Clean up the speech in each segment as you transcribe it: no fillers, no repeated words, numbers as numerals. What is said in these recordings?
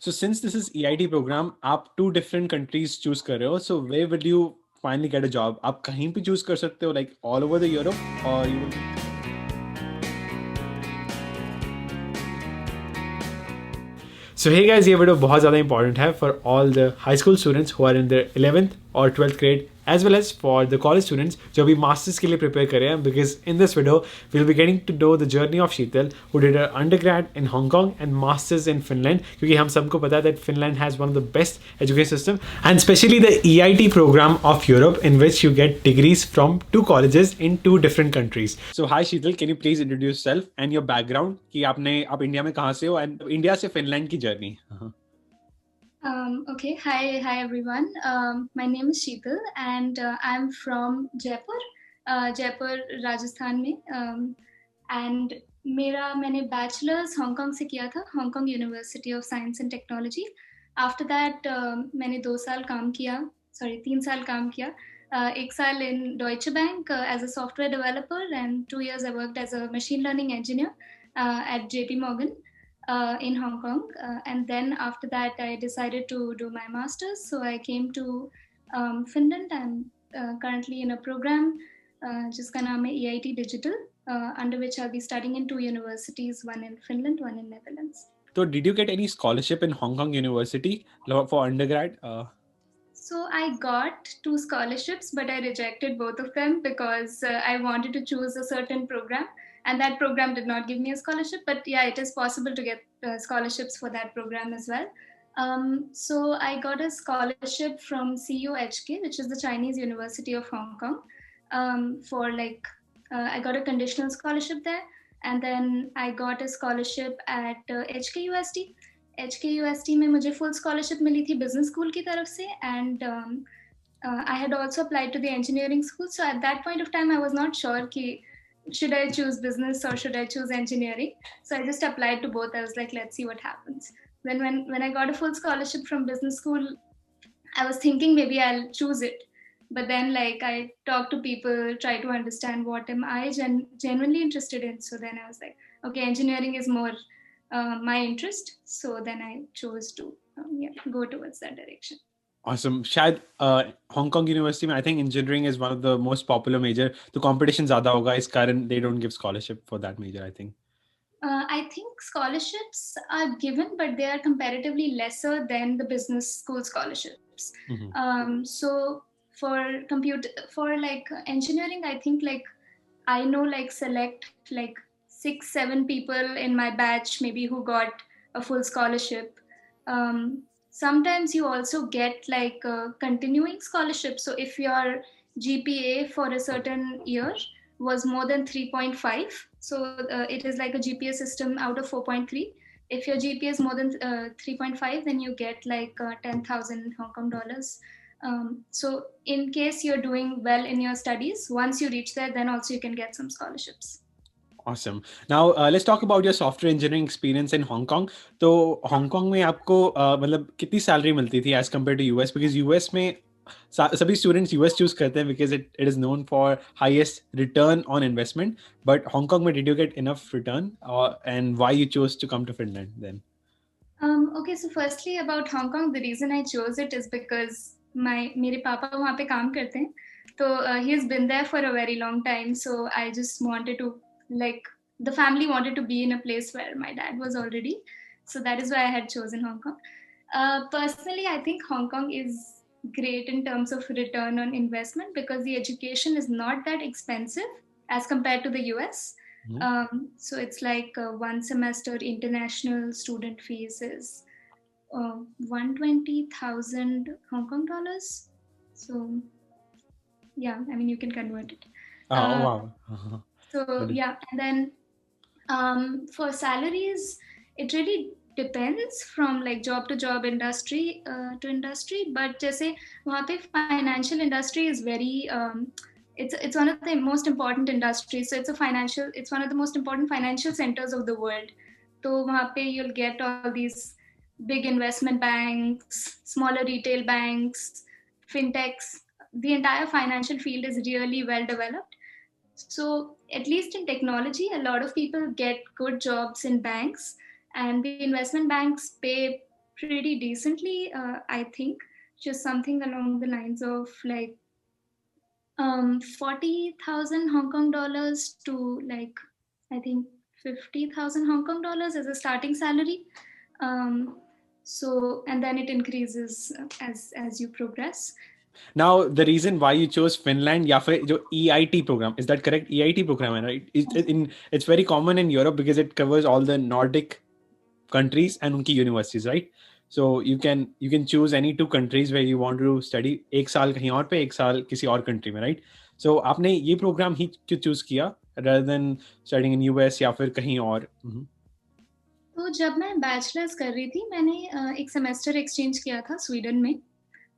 So since this is EIT program, आप two different countries choose कर रहे हो. So where will you finally get a job? आप कहीं भी choose कर सकते हो, like all over the Europe, or you will. So hey guys, ये वीडियो बहुत ज़्यादा इंपॉर्टेंट है for all the high school students who are in their 11th or 12th grade, as well as for the college students जो अभी masters के लिए prepare कर रहे हैं, because in this video we'll be getting to know the journey of Sheetal, who did her undergrad in Hong Kong and masters in Finland, क्योंकि हम सबको पता है that Finland has one of the best education system, and especially the EIT program of Europe, in which you get degrees from two colleges in two different countries. So hi Sheetal, can you please introduce yourself and your background कि आप India में कहाँ से हो and India से Finland की journey. Okay, hi everyone. My name is Sheetal and I'm from Jaipur, Rajasthan में. And मैंने bachelor's हांगकांग से किया था, Hong Kong university of science and technology. After that मैंने 3 साल काम किया. 1 साल in Deutsche Bank as a software developer, and 2 years I worked as a machine learning engineer at JP Morgan in Hong Kong. And then after that, I decided to do my master's. So I came to Finland. I'm currently in a program जिसका नाम है EIT Digital, under which I'll be studying in 2 universities, one in Finland, one in Netherlands. So did you get any scholarship in Hong Kong University for undergrad? So I got 2 scholarships, but I rejected both of them because I wanted to choose a certain program, and that program did not give me a scholarship. But yeah, it is possible to get scholarships for that program as well. So I got a scholarship from CUHK, which is the Chinese University of Hong Kong, for I got a conditional scholarship there, and then I got a scholarship at HKUST. HKUST में मुझे full scholarship मिली थी business school की तरफ से, and I had also applied to the engineering school. So at that point of time, I was not sure कि should I choose business or should I choose engineering. So I just applied to both. I was like, let's see what happens. Then when I got a full scholarship from business school, I was thinking maybe I'll choose it. But then I talked to people, try to understand what am I genuinely interested in. So then I was like, okay, engineering is more my interest. So then I chose to go towards that direction. Awesome. शायद Hong Kong University में I think engineering is one of the most popular major. तो competition ज़्यादा होगा इस कारण they don't give scholarship for that major, I think. I think scholarships are given, but they are comparatively lesser than the business school scholarships. Mm-hmm. So for engineering, I think I know select 6-7 people in my batch maybe who got a full scholarship. Sometimes you also get continuing scholarship. So if your GPA for a certain year was more than 3.5, so it is like a GPA system out of 4.3. If your GPA is more than 3.5, then you get 10,000 Hong Kong dollars. So in case you're doing well in your studies, once you reach there, then also you can get some scholarships. Awesome. Now let's talk about your software engineering experience in Hong Kong. तो Hong Kong में आपको मतलब कितनी salary मिलती थी as compared to US? Because US में सभी students US choose करते हैं because it is known for highest return on investment. But Hong Kong में did you get enough return? And why you chose to come to Finland then? Okay, so firstly about Hong Kong, the reason I chose it is because मेरे पापा वहाँ पे काम करते हैं. So he's been there for a very long time. So I just wanted to the family wanted to be in a place where my dad was already. So that is why I had chosen Hong Kong. Personally, I think Hong Kong is great in terms of return on investment because the education is not that expensive as compared to the US. So it's one semester international student fees is 120,000 Hong Kong dollars. So yeah, I mean, you can convert it. Oh, wow. So yeah, and then for salaries, it really depends from job to job, industry to industry. But जैसे वहाँ पे financial industry is very it's one of the most important industries. So it's one of the most important financial centers of the world. तो वहाँ पे you'll get all these big investment banks, smaller retail banks, fintechs. The entire financial field is really well developed. So at least in technology, a lot of people get good jobs in banks, and the investment banks pay pretty decently, I think, just something along the lines of like 40,000 Hong Kong dollars to like, I think 50,000 Hong Kong dollars as a starting salary. Um, so, and then it increases as you progress. Now, the reason why you chose Finland या फिर जो EIT program, is that correct? EIT program है, right? It's very common in Europe because it covers all the Nordic countries and उनकी universities, right? So you can choose any two countries where you want to study. एक साल कहीं और पे, एक साल किसी और country में, right? So आपने ये program ही क्यों choose किया rather than studying in US या फिर कहीं और? तो जब मैं बैचलर्स कर रही थी, मैंने एक सेमेस्टर एक्सचेंज किया था स्वीडन में.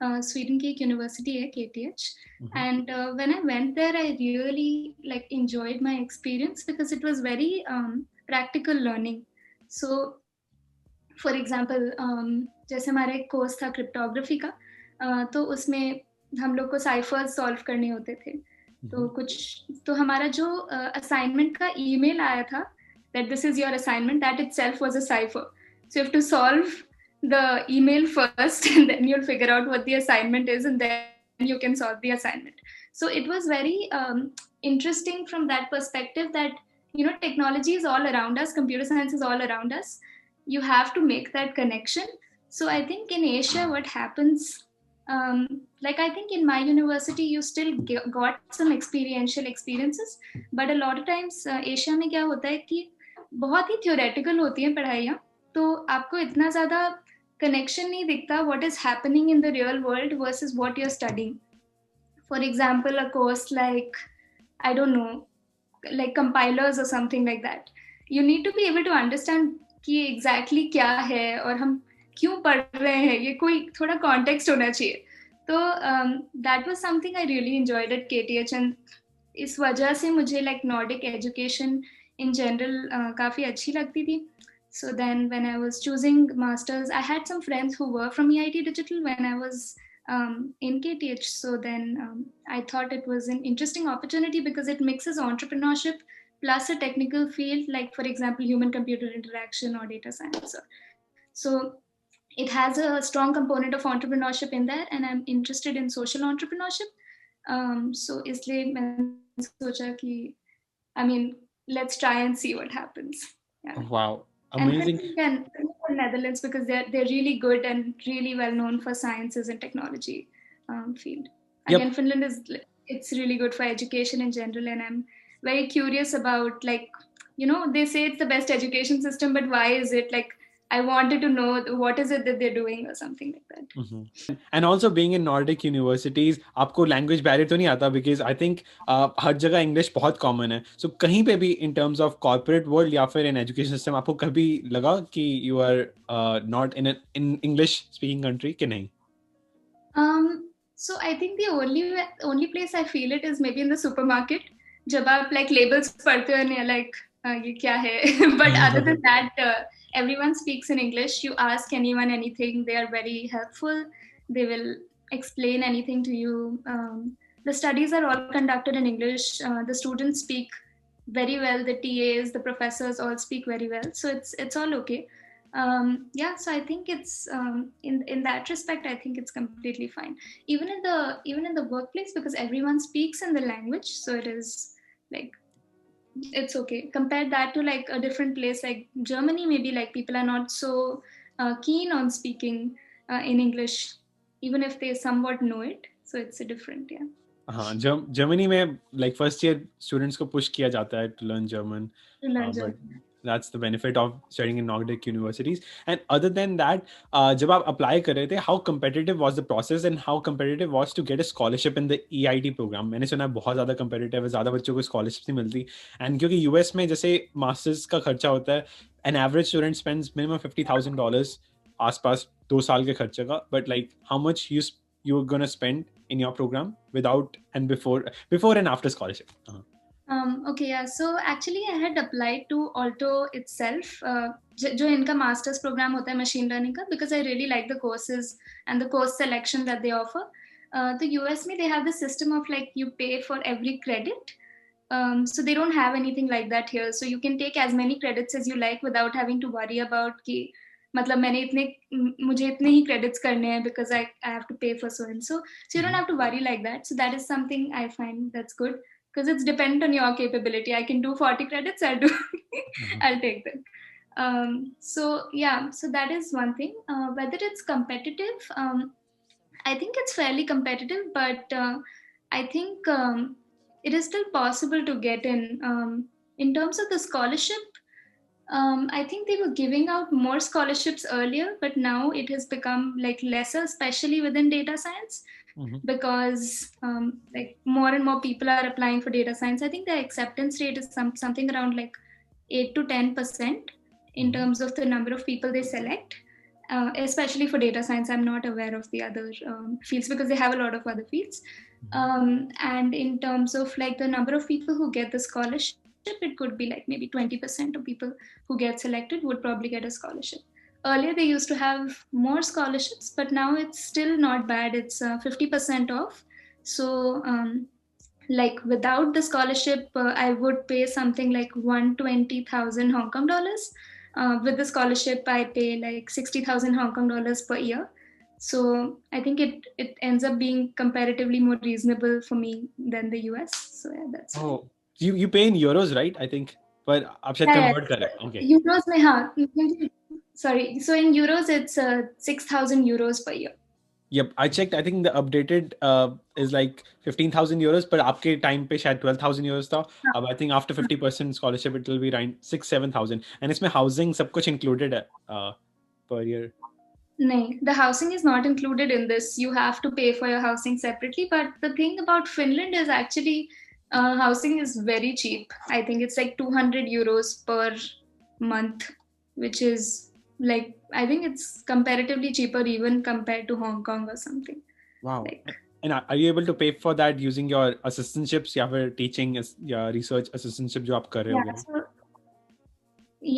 स्वीडन की एक यूनिवर्सिटी है KTH, and when I went there I really like enjoyed my experience because it was very practical learning. So for example, जैसे हमारा एक कोर्स था क्रिप्टोग्राफी का, तो उसमें हम लोग को साइफर्स सॉल्व करने होते थे. तो हमारा जो असाइनमेंट का ईमेल आया था that this is your assignment, that itself was a cipher. So you have to solve the email first and then you'll figure out what the assignment is and then you can solve the assignment. So it was very interesting from that perspective that, you know, technology is all around us, computer science is all around us. You have to make that connection. So I think in Asia, what happens, like I think in my university, you still got some experiential experiences, but a lot of times Asia में क्या होता है कि बहुत ही theoretical होती हैं पढ़ाइयाँ, तो आपको इतना ज़्यादा connection नहीं दिखता what is happening in the real world versus what you're studying. For example, a course like, I don't know, like compilers or something like that. You need to be able to understand कि exactly क्या है और हम क्यों पढ़ रहे हैं, ये कोई थोड़ा context होना चाहिए. तो that was something I really enjoyed at KTH, and इस वजह से मुझे like Nordic education in general काफ़ी अच्छी लगती थी. So then when I was choosing masters, I had some friends who were from EIT Digital when I was in KTH. So then I thought it was an interesting opportunity because it mixes entrepreneurship plus a technical field, like for example, human-computer interaction or data science. So it has a strong component of entrepreneurship in there, and I'm interested in social entrepreneurship. So इसलिए मैंने सोचा कि, I mean, let's try and see what happens. Yeah. Wow, amazing. And Netherlands because they're really good and really well known for sciences and technology field. Again, Finland it's really good for education in general, and I'm very curious about, like, you know, they say it's the best education system, but why is it? Like, I wanted to know what is it that they're doing or something like that. And also being in Nordic universities, आपको language barrier तो नहीं आता because I think हर जगह English बहुत common है. So कहीं पे भी in terms of corporate world या फिर in education system आपको कभी लगा कि you are not in in English speaking country कि नहीं? So I think the only place I feel it is maybe in the supermarket. जब आप like labels पढ़ते हो and you're like ये क्या है? But other than that, everyone speaks in English. You ask anyone anything, they are very helpful. They will explain anything to you. The studies are all conducted in English. The students speak very well. The TAs, the professors all speak very well. So it's all okay. Yeah, so I think it's in that respect, I think it's completely fine. Even in the workplace, because everyone speaks in the language, so it is like, it's okay. Compare that to like a different place like Germany, maybe like people are not so keen on speaking in English, even if they somewhat know it. So it's a different, yeah. हाँ, Germany में like first year students को push किया जाता है to learn German. But that's the benefit of studying in Nordic universities. And other than that, जब आप apply कर रहे थे, how competitive was the process and how competitive was to get a scholarship in the EIT program? मैंने सुना है बहुत ज़्यादा competitive है, ज़्यादा बच्चों को scholarships नहीं मिलती. And क्योंकि US में जैसे masters का खर्चा होता है, an average student spends minimum $50,000 आसपास 2 साल के खर्चे का. But like how much you're gonna spend in your program without and before and after scholarship? Okay, yeah. So actually, I had applied to Alto itself, जो इनका master's program होता है machine learning का, because I really like the courses and the course selection that they offer. The US में they have the system of like you pay for every credit. So they don't have anything like that here. So you can take as many credits as you like without having to worry about कि मतलब मैंने मुझे इतने ही credits करने हैं because I have to pay for so and so. So you don't have to worry like that. So that is something I find that's good because it's dependent on your capability. I can do 40 credits, Mhm. I'll take them. So yeah, so that is one thing. Whether it's competitive, I think it's fairly competitive, but I think it is still possible to get in. In terms of the scholarship, I think they were giving out more scholarships earlier, but now it has become like lesser, especially within data science, Mhm. because like more and more people are applying for data science. I think the acceptance rate is something around like 8 to 10% in Mhm. terms of the number of people they select. Especially for data science, I'm not aware of the other fields because they have a lot of other fields. Mhm. And in terms of like the number of people who get the scholarship, it could be like maybe 20% of people who get selected would probably get a scholarship. Earlier, they used to have more scholarships, but now it's still not bad. It's 50% off. So, like without the scholarship, I would pay something like 120,000 Hong Kong dollars. With the scholarship, I pay like 60,000 Hong Kong dollars per year. So I think it ends up being comparatively more reasonable for me than the US. So yeah, that's fine. Oh, you pay in euros, right? I think, पर आप शायद Yeah, convert कर रहे हैं. Okay. euros में हाँ. Sorry, so in euros it's 6,000 euros per year. Yep, I checked. I think the updated is like 15,000 euros, but आपके time पे शायद 12,000 euros था. हाँ, अब I think after 50% scholarship it will be around 6-7,000. And इसमें housing सब कुछ included है per year. No, the housing is not included in this. You have to pay for your housing separately. But the thing about Finland is actually housing is very cheap. I think it's like 200 euros per month, which is like, I think it's comparatively cheaper even compared to Hong Kong or something. Wow. Like, And are you able to pay for that using your assistantships या फिर teaching या research assistantship जो आप कर रहे yeah,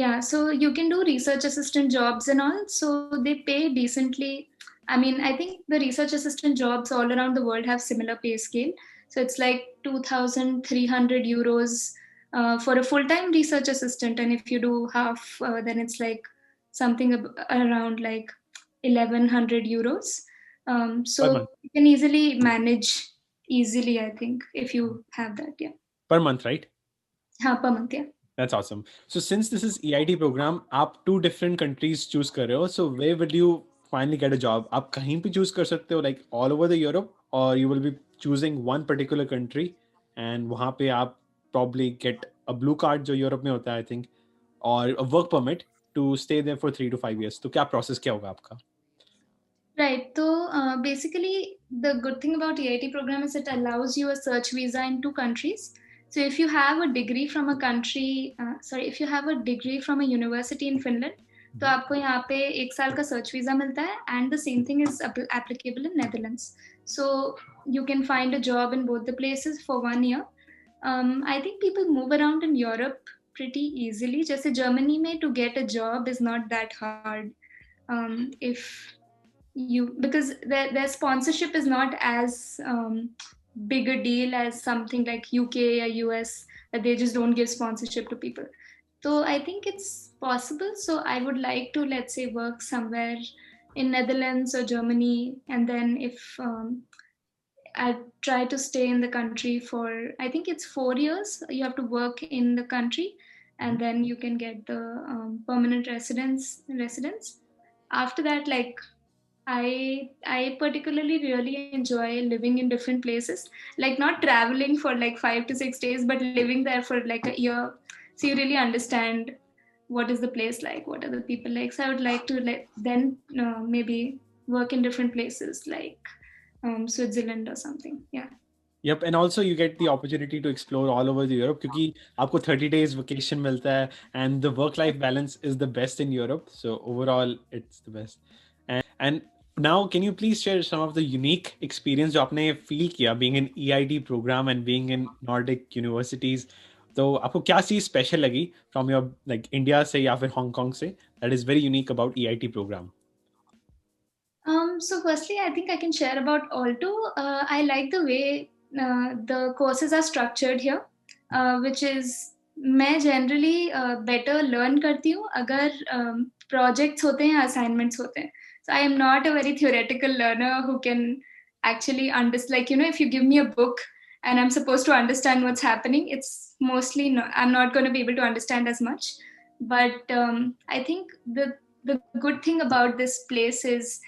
होगे? so you can do research assistant jobs and all. So they pay decently. I mean, I think the research assistant jobs all around the world have similar pay scale. So it's like 2,300 euros for a full time research assistant. And if you do half, then it's like something around like 1,100 euros. Per So month. you can easily manage easily, I think, if you have that. Yeah. Per month, right? Per month, yeah. That's awesome. So since this is EIT program, आप two different countries choose कर रहे हो. So where will you finally get a job? आप कहीं भी choose कर सकते हो, like all over the Europe, or you will be choosing one particular country, and वहाँ पे आप probably get a blue card जो यूरोप में होता है, I think, or a work permit to stay there for 3 to 5 years. तो क्या process क्या होगा आपका? Right. So basically, the good thing about EIT program is it allows you a search visa in 2 countries. So if you have a degree from a country, if you have a degree from a university in Finland, तो Mhm. आपको यहाँ पे 1 साल का search visa मिलता है, and the same thing is applicable in Netherlands. So you can find a job in both the places for 1 year. I think people move around in Europe pretty easily. जैसे Germany में to get a job is not that hard. If you because their sponsorship is not as big a deal as something like UK or US, that they just don't give sponsorship to people. So I think it's possible. So I would like to, let's say, work somewhere in Netherlands or Germany, and then if I try to stay in the country for, I think it's 4 years. You have to work in the country, and then you can get the permanent residence. After that, like I particularly really enjoy living in different places, like not traveling for like 5 to 6 days, but living there for like a year. So you really understand what is the place like, what are the people like. So I would like to then maybe work in different places like Switzerland or something. Yeah. Yep, and also you get the opportunity to explore all over the Europe क्योंकि आपको 30 days vacation मिलता है, and the work-life balance is the best in Europe. So overall, it's the best. And now, can you please share some of the unique experience जो आपने feel किया being in EIT program and being in Nordic universities? तो आपको क्या चीज़ special लगी from your like India से या फिर Hong Kong से that is very unique about EIT program? So firstly, I think I can share about Alto. I like the way the courses are structured here, which is मैं generally better learn करती हूँ अगर projects होते हैं, assignments होते हैं. So I am not a very theoretical learner who can actually understand, like, if you give me a book and I'm supposed to understand what's happening, it's mostly no, I'm not going to be able to understand as much. But I think the good thing about this place is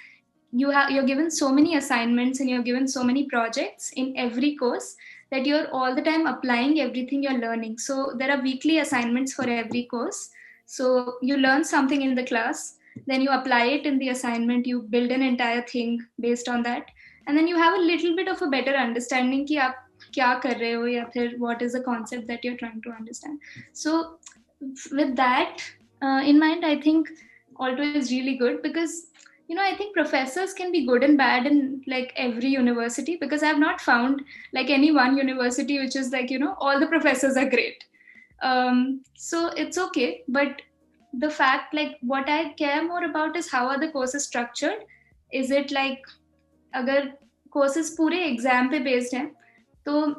you're given so many assignments and you're given so many projects in every course that you're all the time applying everything you're learning. So there are weekly assignments for every course. So you learn something in the class, then you apply it in the assignment, you build an entire thing based on that, and then you have a little bit of a better understanding कि आप क्या कर रहे हो या फिर what is the concept that you're trying to understand. So with that in mind, I think Alto is really good because I think professors can be good and bad in like every university, because I've not found like any one university which is like all the professors are great. So it's okay, but the fact, like, what I care more about is how are the courses structured. Is it like, अगर courses पूरे exam पे based हैं तो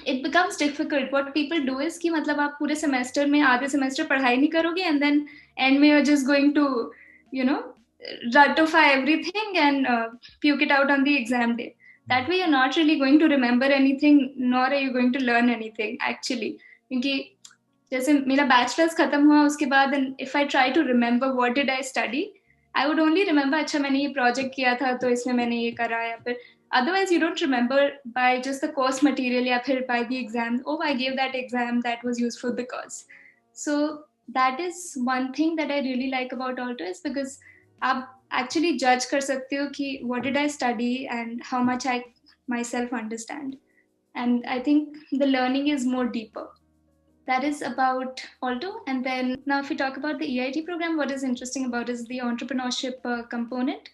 it becomes difficult. What people do is कि मतलब आप पूरे semester में आधे semester पढ़ाई नहीं करोगे and then end में you're just going to you know ratify everything and puke it out on the exam day. That way you're not really going to remember anything, nor are you going to learn anything actually. क्योंकि जैसे मेरा bachelors खत्म हुआ उसके बाद, if I try to remember what did I study, I would only remember अच्छा मैंने ये प्रोजेक्ट किया था तो इसमें मैंने ये करा, या फिर otherwise you don't remember by just the course material या फिर by the exam, oh I gave that exam, that was useful because. So that is one thing that I really like about Alto, is because आप actually judge कर सकते हो कि what did I study and how much I myself understand, and I think the learning is more deeper. That is about Alto. And then now, if we talk about the EIT program, what is interesting about is the entrepreneurship component,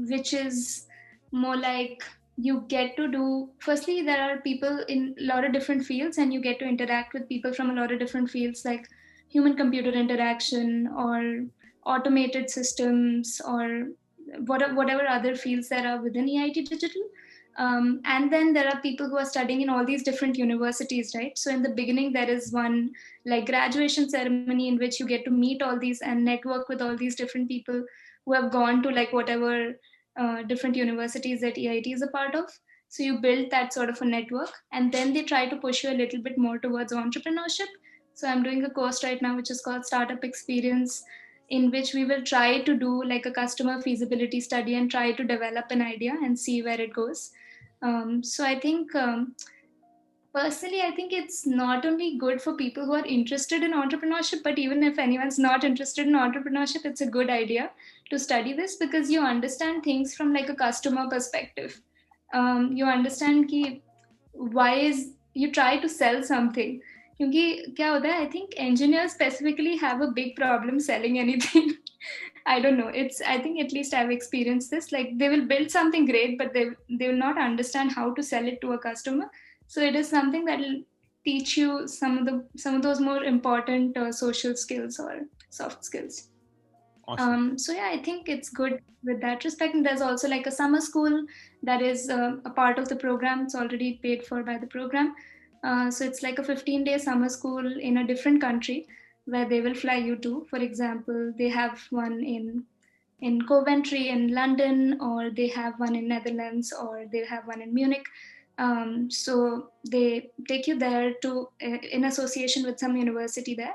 which is more like you get to do. Firstly, there are people in a lot of different fields, and you get to interact with people from a lot of different fields, like human-computer interaction or automated systems or whatever other fields that are within EIT Digital. And then there are people who are studying in all these different universities, right? So in the beginning, there is one like graduation ceremony in which you get to meet all these and network with all these different people who have gone to like whatever different universities that EIT is a part of. So you build that sort of a network, and then they try to push you a little bit more towards entrepreneurship. So I'm doing a course right now which is called Startup Experience, in which we will try to do like a customer feasibility study and try to develop an idea and see where it goes. So I think personally, I think it's not only good for people who are interested in entrepreneurship, but even if anyone's not interested in entrepreneurship, it's a good idea to study this, because you understand things from like a customer perspective. You understand कि why is you try to sell something. क्योंकि क्या होता है, I think engineers specifically have a big problem selling anything. I don't know. I think at least I've experienced this. Like they will build something great, but they will not understand how to sell it to a customer. So it is something that will teach you some of those more important social skills or soft skills. Awesome. So yeah, I think it's good with that respect. And there's also like a summer school that is a part of the program. It's already paid for by the program. So it's like a 15-day summer school in a different country where they will fly you to. For example, they have one in Coventry in London, or they have one in Netherlands, or they have one in Munich. So they take you there to in association with some university there,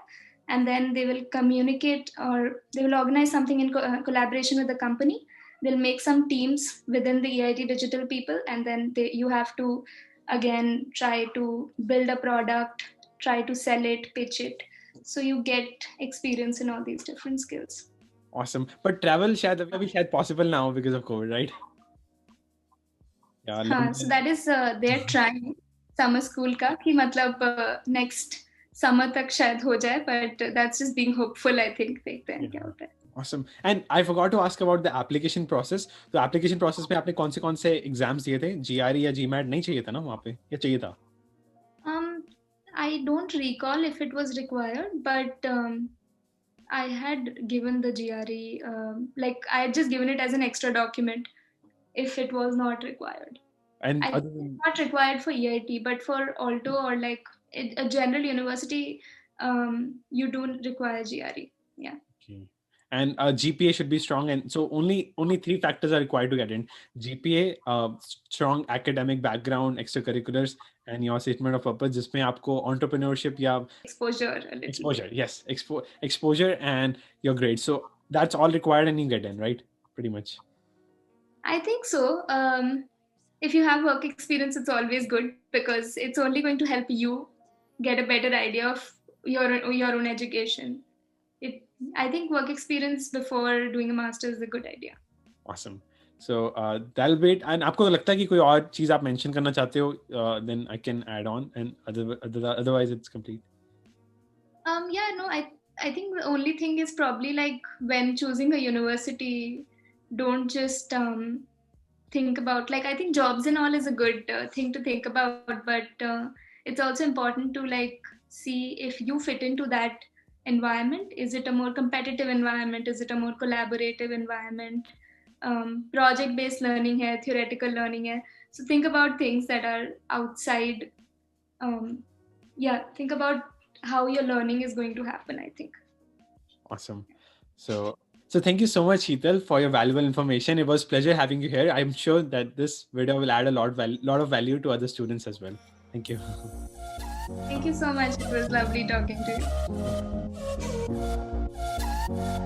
and then they will communicate, or they will organize something in collaboration with the company. They'll make some teams within the EIT Digital people, and then you have to again try to build a product, try to sell it, pitch it. So you get experience in all these different skills. Awesome. But travel शायद अभी शायद possible now because of COVID, right? Yeah, हाँ, London. so that is they're trying summer school का कि मतलब next summer तक शायद हो जाए, but that's just being hopeful. I think देखते हैं क्या होता है. Awesome. And I forgot to ask about the application process. तो application process में आपने कौन से exams दिए थे? GRE या GMAT नहीं चाहिए था ना वहाँ पे, या चाहिए था? I don't recall if it was required, but I had given the GRE, like I had just given it as an extra document if it was not required. And I other think than it's not required for EIT, but for Alto or like a general university, you don't require GRE. Yeah. Okay. And GPA should be strong, and so only three factors are required to get in: GPA, strong academic background, extracurriculars, and your statement of purpose. जिसमें आपको entrepreneurship या Exposure a little. exposure, yes, exposure and your grades. So that's all required, and you get in, right? Pretty much. I think so. If you have work experience, it's always good because it's only going to help you get a better idea of your own education. I think work experience before doing a master is a good idea. Awesome. So that'll be it. And आपको लगता है कि कोई और चीज आप mention करना चाहते हो? Then I can add on, and otherwise it's complete. Yeah, no, I think the only thing is probably like when choosing a university, don't just think about, like, I think jobs and all is a good thing to think about, but it's also important to like see if you fit into that environment. Is it a more competitive environment? Is it a more collaborative environment? Project based learning hai, theoretical learning hai. So think about things that are outside. Think about how your learning is going to happen, I think. Awesome. So thank you so much, Sheetal, for your valuable information. It was a pleasure having you here. I'm sure that this video will add a lot of value to other students as well. Thank you. Thank you so much. It was lovely talking to you.